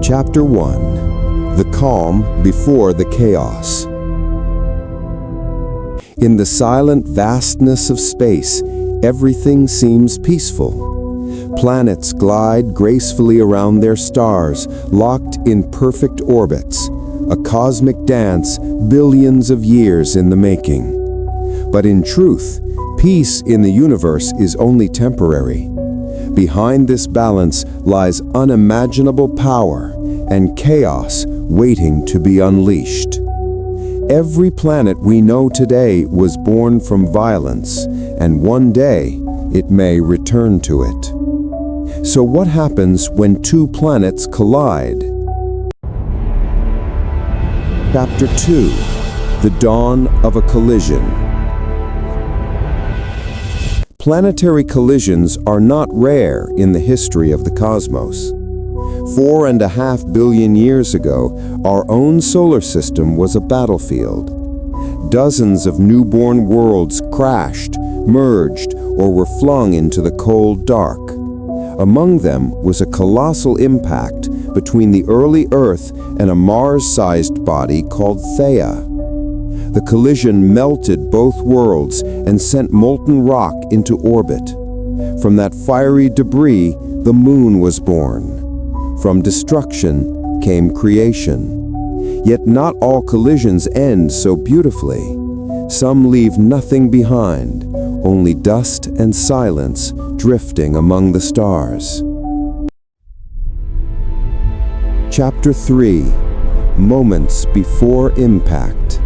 Chapter 1: The Calm Before the Chaos. In the silent vastness of space, everything seems peaceful. Planets glide gracefully around their stars, locked in perfect orbits, a cosmic dance billions of years in the making. But in truth, peace in the universe is only temporary. Behind this balance lies unimaginable power and chaos waiting to be unleashed. Every planet we know today was born from violence, and one day it may return to it. So what happens when two planets collide? Chapter 2: The Dawn of a Collision. Planetary collisions are not rare in the history of the cosmos. 4.5 billion years ago, our own solar system was a battlefield. Dozens of newborn worlds crashed, merged, or were flung into the cold dark. Among them was a colossal impact between the early Earth and a Mars-sized body called Theia. The collision melted both worlds and sent molten rock into orbit. From that fiery debris, the moon was born. From destruction came creation. Yet not all collisions end so beautifully. Some leave nothing behind, only dust and silence drifting among the stars. Chapter 3: Moments Before Impact.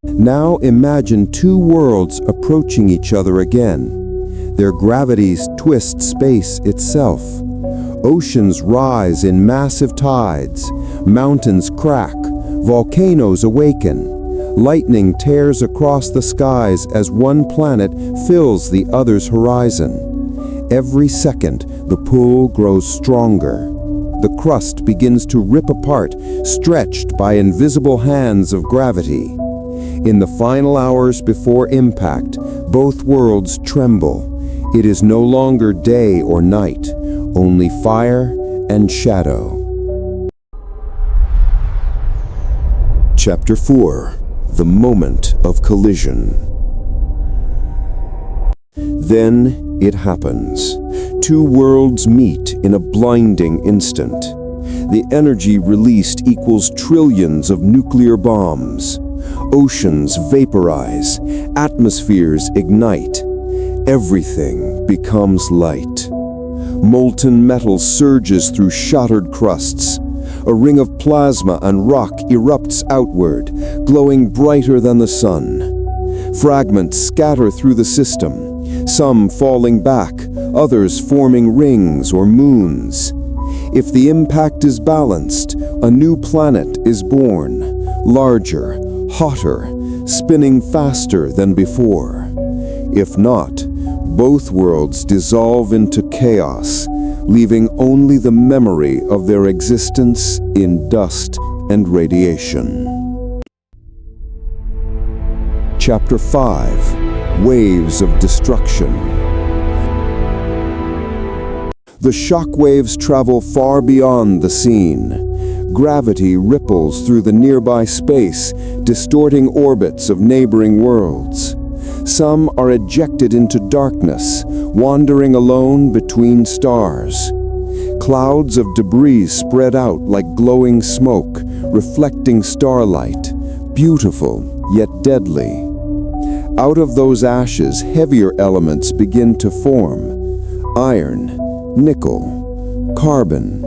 Now imagine two worlds approaching each other again. Their gravities twist space itself. Oceans rise in massive tides, mountains crack, volcanoes awaken. Lightning tears across the skies as one planet fills the other's horizon. Every second, the pull grows stronger. The crust begins to rip apart, stretched by invisible hands of gravity. In the final hours before impact, both worlds tremble. It is no longer day or night, only fire and shadow. Chapter 4: The Moment of Collision. Then it happens. Two worlds meet in a blinding instant. The energy released equals trillions of nuclear bombs. Oceans vaporize, atmospheres ignite. Everything becomes light. Molten metal surges through shattered crusts. A ring of plasma and rock erupts outward, glowing brighter than the sun. Fragments scatter through the system, some falling back, others forming rings or moons. If the impact is balanced, a new planet is born, larger, hotter, spinning faster than before. If not, both worlds dissolve into chaos, leaving only the memory of their existence in dust and radiation. Chapter 5: Waves of Destruction. The shock waves travel far beyond the scene. Gravity ripples through the nearby space, distorting orbits of neighboring worlds. Some are ejected into darkness, wandering alone between stars. Clouds of debris spread out like glowing smoke, reflecting starlight, beautiful yet deadly. Out of those ashes, heavier elements begin to form: iron, nickel, carbon,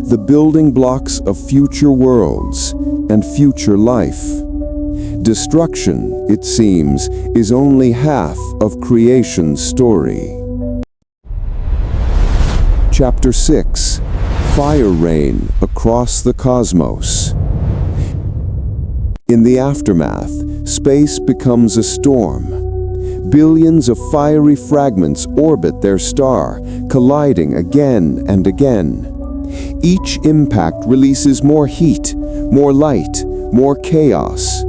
the building blocks of future worlds and future life. Destruction, it seems, is only half of creation's story. Chapter 6: Fire Rain Across the Cosmos. In the aftermath, space becomes a storm. Billions of fiery fragments orbit their star, colliding again and again. Each impact releases more heat, more light, more chaos.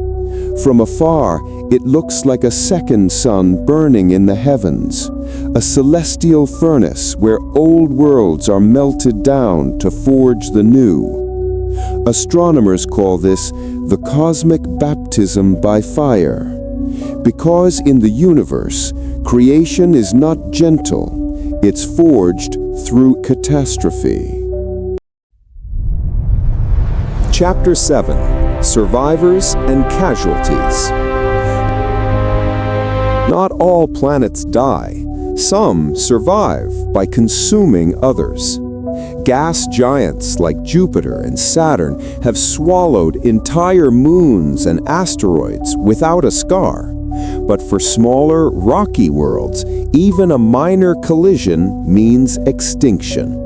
From afar, It looks like a second sun burning in the heavens, a celestial furnace where old worlds are melted down to forge the new. Astronomers call this the cosmic baptism by fire, because in the universe, creation is not gentle, it's forged through catastrophe. Chapter 7: Survivors and Casualties. Not all planets die. Some survive by consuming others. Gas giants like Jupiter and Saturn have swallowed entire moons and asteroids without a scar. But for smaller, rocky worlds, even a minor collision means extinction.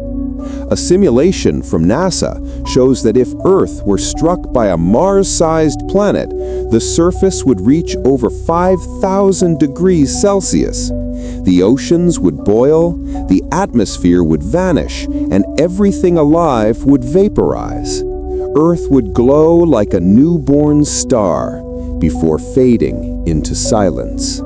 A simulation from NASA shows that if Earth were struck by a Mars-sized planet, the surface would reach over 5,000 degrees Celsius. The oceans would boil, the atmosphere would vanish, and everything alive would vaporize. Earth would glow like a newborn star before fading into silence.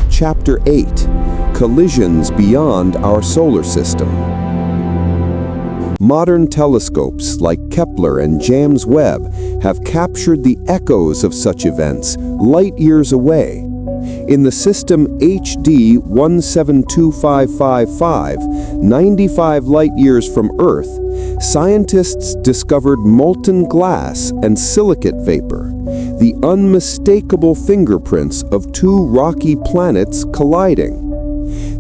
Chapter 8: Collisions Beyond Our Solar System. Modern telescopes like Kepler and James Webb have captured the echoes of such events light years away. In the system HD 172555, 95 light-years from Earth, scientists discovered molten glass and silicate vapor, the unmistakable fingerprints of two rocky planets colliding.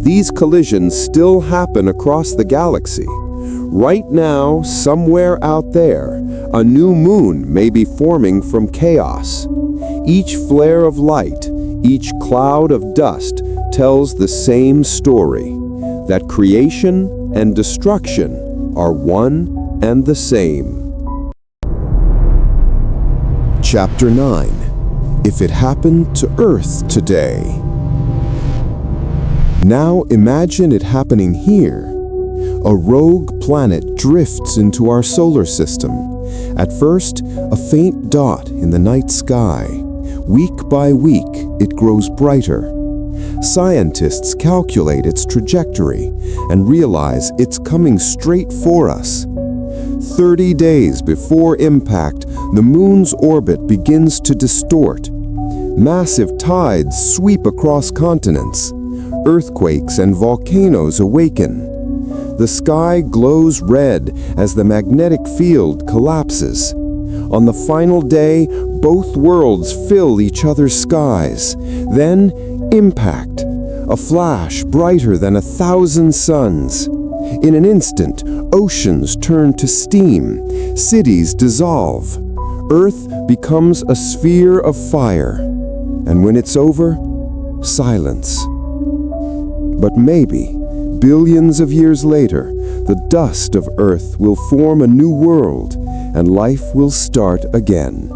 These collisions still happen across the galaxy. Right now, somewhere out there, a new moon may be forming from chaos. Each flare of light, each cloud of dust tells the same story, that creation and destruction are one and the same. Chapter 9: If it happened to Earth today. Now imagine it happening here. A rogue planet drifts into our solar system. At first, a faint dot in the night sky. Week by week, it grows brighter. Scientists calculate its trajectory and realize it's coming straight for us. 30 days before impact, the moon's orbit begins to distort. Massive tides sweep across continents. Earthquakes and volcanoes awaken. The sky glows red as the magnetic field collapses. On the final day, both worlds fill each other's skies. Then, impact. A flash brighter than 1,000 suns. In an instant, oceans turn to steam. Cities dissolve. Earth becomes a sphere of fire. And when it's over, silence. But maybe, billions of years later, the dust of Earth will form a new world, and life will start again.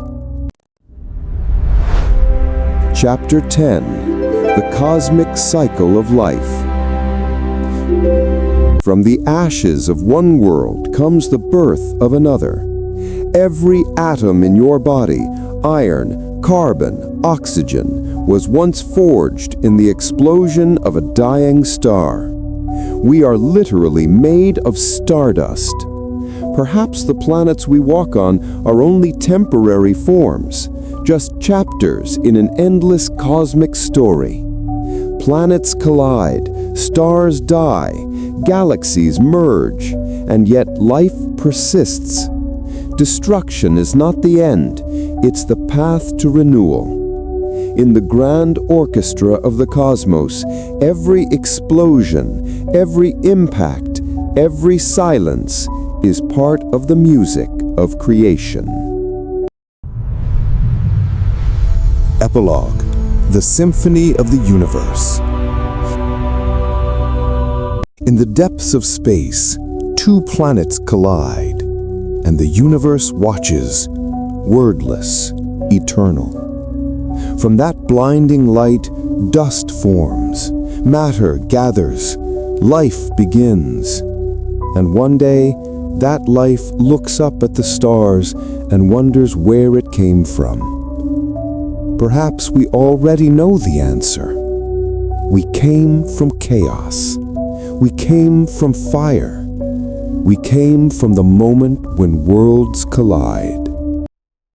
Chapter 10: The Cosmic Cycle of Life. From the ashes of one world comes the birth of another. Every atom in your body, iron, carbon, oxygen, was once forged in the explosion of a dying star. We are literally made of stardust. Perhaps the planets we walk on are only temporary forms, just chapters in an endless cosmic story. Planets collide, stars die, galaxies merge, and yet life persists. Destruction is not the end, it's the path to renewal. In the grand orchestra of the cosmos, every explosion, every impact, every silence is part of the music of creation. Epilogue: The Symphony of the Universe. In the depths of space, two planets collide, and the universe watches, wordless, eternal. From that blinding light, dust forms, matter gathers, life begins. And one day, that life looks up at the stars and wonders where it came from. Perhaps we already know the answer. We came from chaos. We came from fire. We came from the moment when worlds collide.